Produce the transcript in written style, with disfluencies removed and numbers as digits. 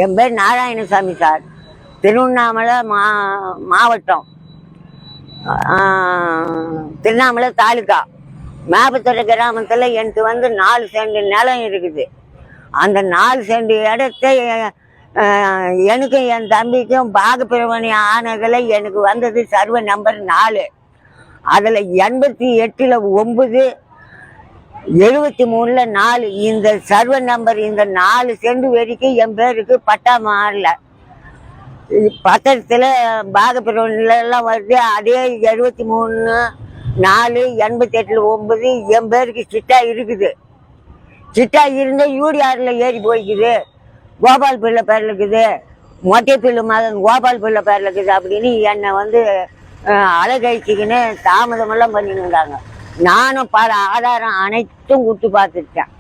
என் பேர் நாராயணசாமி சார். திருவண்ணாமலை மாவட்டம், திருவண்ணாமலை தாலுக்கா, மேபத்துறை கிராமத்தில் எனக்கு 4 சென்ட் நிலம் இருக்குது. அந்த 4 சென்ட் இடத்த எனக்கும் என் தம்பிக்கும் பாகப்பிரவணி ஆனதில் எனக்கு வந்தது சர்வே நம்பர் 4. அதில் 88ல் 9, 73ல் 4. இந்த சர்வே நம்பர் இந்த 4 சென்ட் வரைக்கும் என் பேருக்கு பட்டா மாறல. பத்திரத்தில் பாகப்பிரவணிலாம் வருது. அதே 73, 4, 88ல் 9 என் பேருக்கு சிட்டா இருக்குது. சிட்டா இருந்து யூடிஆரில் ஏறி போய்க்குது. கோபால் பிள்ளை பேரில் இருக்குது, மொட்டை பிள்ளை மகன் கோபால் பிள்ளை பேரில் இருக்குது அப்படின்னு என்னை அழகழிச்சிக்கின்னு தாமதமெல்லாம் பண்ணின்னு இருந்தாங்க. நானும் பல ஆதாரம் அனைத்தும் கொடுத்து பார்த்துட்டேன்.